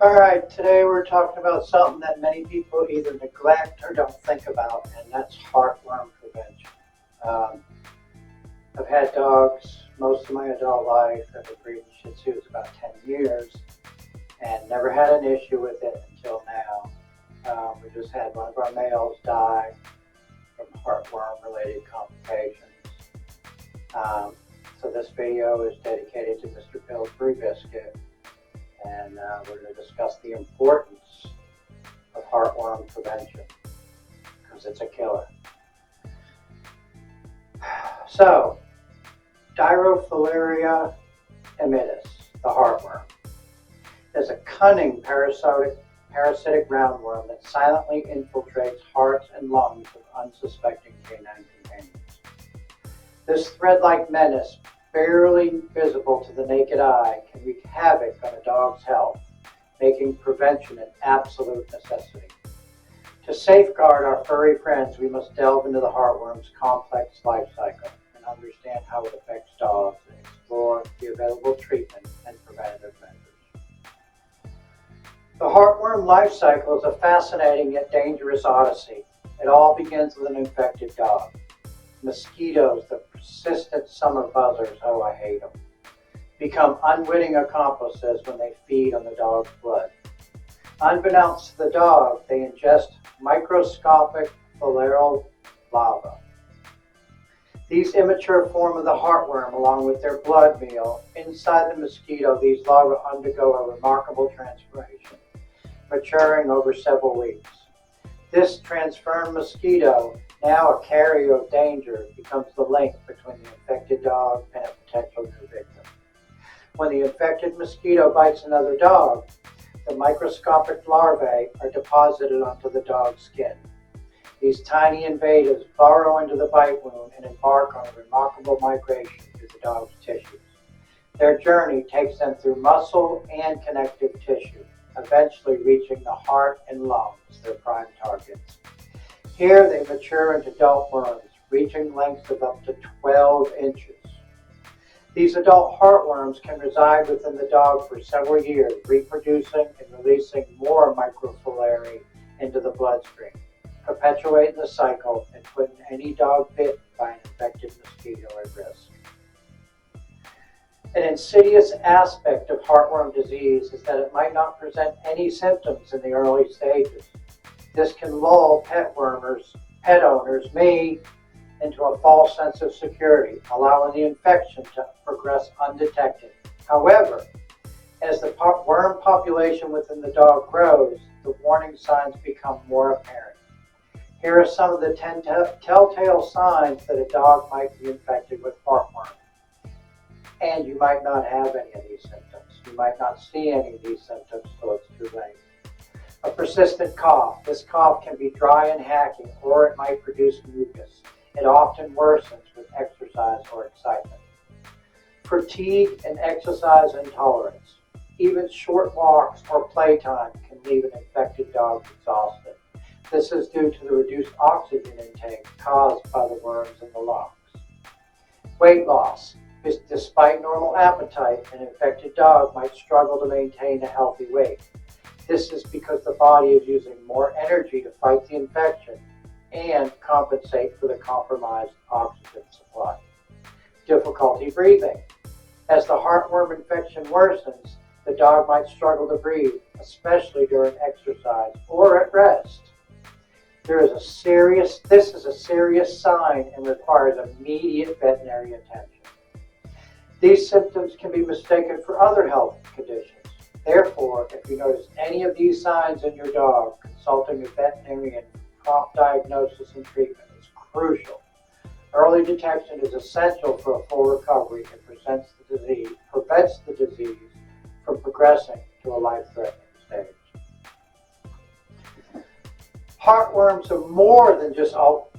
All right, today we're talking about something that many people either neglect or don't think about, and that's heartworm prevention. Um, I've had dogs most of my adult life. I've been breeding Shih Tzus about 10 years and never had an issue with it until now. We just had one of our males die from heartworm-related complications. Um, so this video is dedicated to Mr. Pillsbury Biscuit, and we're going to discuss the importance of heartworm prevention because it's a killer. So, Dirofilaria immitis, the heartworm, is a cunning parasitic roundworm that silently infiltrates hearts and lungs of unsuspecting canine companions. This thread-like menace, barely visible to the naked eye, can wreak havoc on a dog's health, making prevention an absolute necessity. To safeguard our furry friends, we must delve into the heartworm's complex life cycle and understand how it affects dogs and explore the available treatment and preventative measures. The heartworm life cycle is a fascinating yet dangerous odyssey. It all begins with an infected dog. Mosquitoes, the persistent summer buzzers, oh I hate them, become unwitting accomplices when they feed on the dog's blood. Unbeknownst to the dog, they ingest microscopic filarial larvae. These immature form of the heartworm, along with their blood meal. Inside the mosquito, these larvae undergo a remarkable transformation, maturing over several weeks. This transformed mosquito, now a carrier of danger, becomes the link between the infected dog and a potential new victim. When the infected mosquito bites another dog, the microscopic larvae are deposited onto the dog's skin. These tiny invaders burrow into the bite wound and embark on a remarkable migration through the dog's tissues. Their journey takes them through muscle and connective tissue, eventually reaching the heart and lungs, their prime targets. Here they mature into adult worms, reaching lengths of up to 12 inches. These adult heartworms can reside within the dog for several years, reproducing and releasing more microfilariae into the bloodstream, perpetuating the cycle and putting any dog bitten by an infected mosquito at risk. An insidious aspect of heartworm disease is that it might not present any symptoms in the early stages. This can lull pet owners, me, into a false sense of security, allowing the infection to progress undetected. However, as the worm population within the dog grows, the warning signs become more apparent. Here are some of the 10 telltale signs that a dog might be infected with heartworm. And you might not have any of these symptoms. You might not see any of these symptoms until it's too late. A persistent cough. This cough can be dry and hacking, or it might produce mucus. It often worsens with exercise or excitement. Fatigue and exercise intolerance. Even short walks or playtime can leave an infected dog exhausted. This is due to the reduced oxygen intake caused by the worms in the lungs. Weight loss. Despite normal appetite, an infected dog might struggle to maintain a healthy weight. This is because the body is using more energy to fight the infection and compensate for the compromised oxygen supply. Difficulty breathing. As the heartworm infection worsens, the dog might struggle to breathe, especially during exercise or at rest. This is a serious sign and requires immediate veterinary attention. These symptoms can be mistaken for other health conditions. Therefore, if you notice any of these signs in your dog, consulting a veterinarian for prompt diagnosis and treatment is crucial. Early detection is essential for a full recovery and prevents the disease from progressing to a life-threatening stage. Heartworms are more than just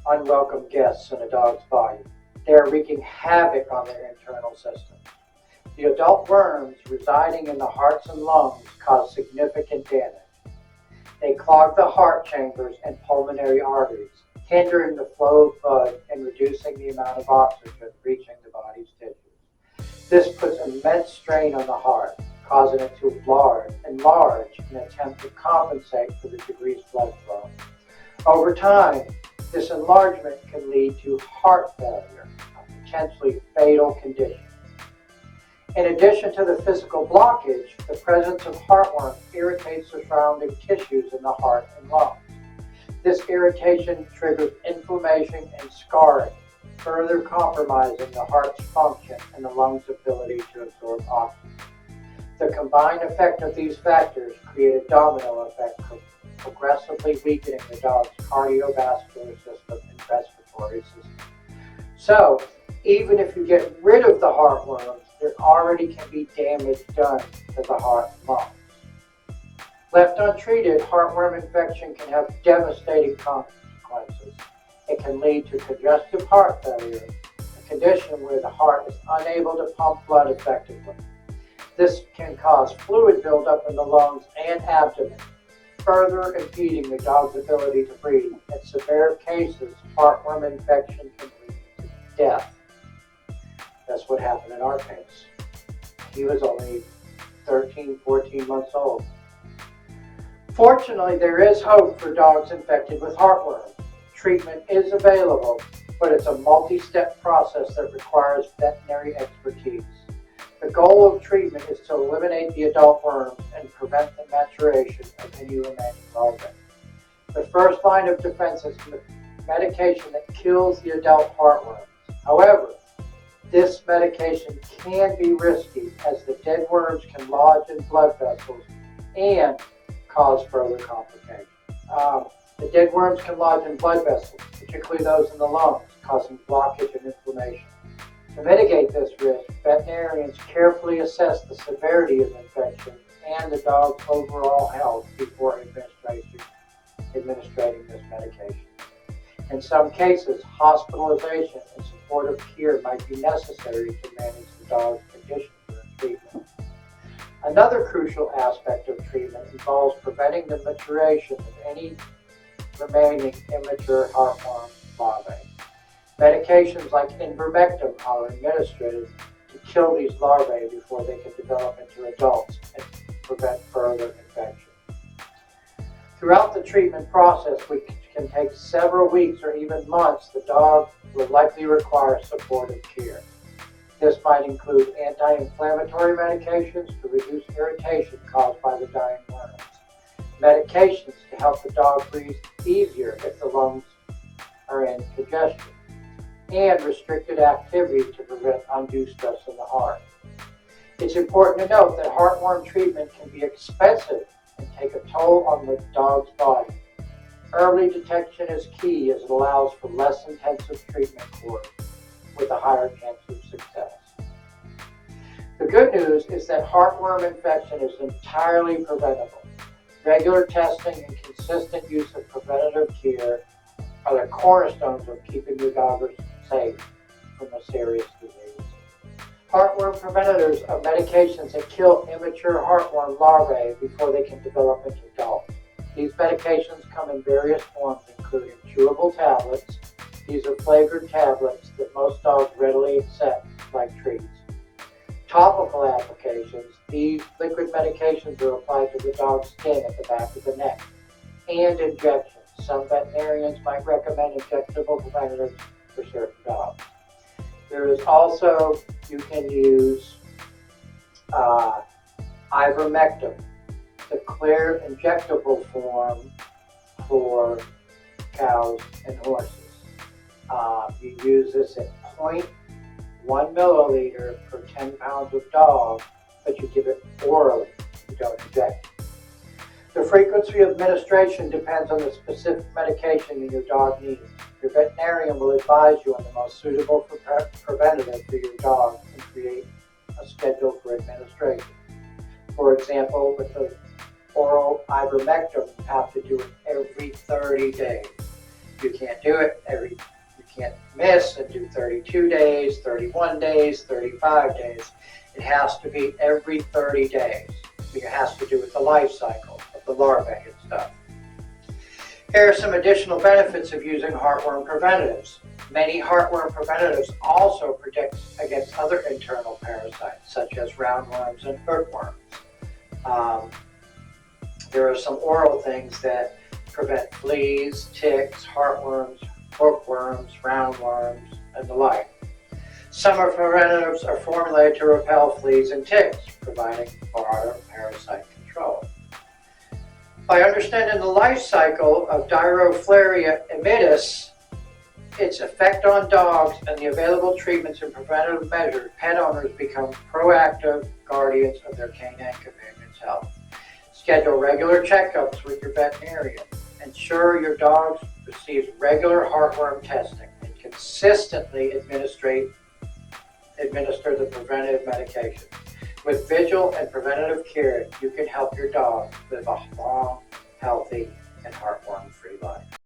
unwelcome guests in a dog's body. They are wreaking havoc on their internal systems. The adult worms residing in the hearts and lungs cause significant damage. They clog the heart chambers and pulmonary arteries, hindering the flow of blood and reducing the amount of oxygen reaching the body's tissues. This puts immense strain on the heart. causing it to enlarge in an attempt to compensate for the decreased blood flow. Over time, this enlargement can lead to heart failure, a potentially fatal condition. In addition to the physical blockage, the presence of heartworm irritates the surrounding tissues in the heart and lungs. This irritation triggers inflammation and scarring, further compromising the heart's function and the lungs' ability to absorb oxygen. The combined effect of these factors create a domino effect, progressively weakening the dog's cardiovascular system and respiratory system. So, even if you get rid of the heartworms, there already can be damage done to the heart and lungs. Left untreated, heartworm infection can have devastating consequences. It can lead to congestive heart failure, a condition where the heart is unable to pump blood effectively. This can cause fluid buildup in the lungs and abdomen, further impeding the dog's ability to breathe. In severe cases, heartworm infection can lead to death. That's what happened in our case. He was only 13, 14 months old. Fortunately, there is hope for dogs infected with heartworm. Treatment is available, but it's a multi-step process that requires veterinary expertise. The goal of treatment is to eliminate the adult worms and prevent the maturation of any remaining larvae. The first line of defense is medication that kills the adult heartworms. However, this medication can be risky as the dead worms can lodge in blood vessels and cause further complications. The dead worms can lodge in blood vessels, particularly those in the lungs, causing blockage and inflammation. To mitigate this risk, veterinarians carefully assess the severity of infection and the dog's overall health before administrating this medication. In some cases, hospitalization and supportive care might be necessary to manage the dog's condition during treatment. Another crucial aspect of treatment involves preventing the maturation of any remaining immature heartworm larvae. Medications like ivermectin are administered to kill these larvae before they can develop into adults and prevent further infection. Throughout the treatment process, which can take several weeks or even months, the dog will likely require supportive care. This might include anti-inflammatory medications to reduce irritation caused by the dying worms, medications to help the dog breathe easier if the lungs are in congestion, and restricted activity to prevent undue stress in the heart. It's important to note that heartworm treatment can be expensive and take a toll on the dog's body. Early detection is key as it allows for less intensive treatment course with a higher chance of success. The good news is that heartworm infection is entirely preventable. Regular testing and consistent use of preventative care are the cornerstones of keeping your dog safe from a serious disease. Heartworm preventers are medications that kill immature heartworm larvae before they can develop into adults. These medications come in various forms, including chewable tablets. These are flavored tablets that most dogs readily accept, like treats. Topical applications. These liquid medications are applied to the dog's skin at the back of the neck. And injections. Some veterinarians might recommend injectable preventatives for certain dogs. There is also, you can use ivermectin, the clear injectable form for cows and horses. You use this at 0.1 milliliter per 10 pounds of dog, but you give it orally, you don't inject. The frequency of administration depends on the specific medication that your dog needs. Your veterinarian will advise you on the most suitable preventative for your dog and create a schedule for administration. For example, with the oral ivermectin, you have to do it every 30 days. You can't do it you can't miss and do 32 days, 31 days, 35 days. It has to be every 30 days. It has to do with the life cycle of the larvae and stuff. Here are some additional benefits of using heartworm preventatives. Many heartworm preventatives also protect against other internal parasites, such as roundworms and hookworms. Um, there are some oral things that prevent fleas, ticks, heartworms, hookworms, roundworms, and the like. Some preventatives are formulated to repel fleas and ticks, providing broader parasite control. By understanding the life cycle of Diroflaria immitis, its effect on dogs, and the available treatments and preventative measures, pet owners become proactive guardians of their canine companion's health. Schedule regular checkups with your veterinarian. Ensure your dog receives regular heartworm testing and consistently administer the preventive medication. With vigil and preventative care, you can help your dog live a long, healthy, and heartworm-free life.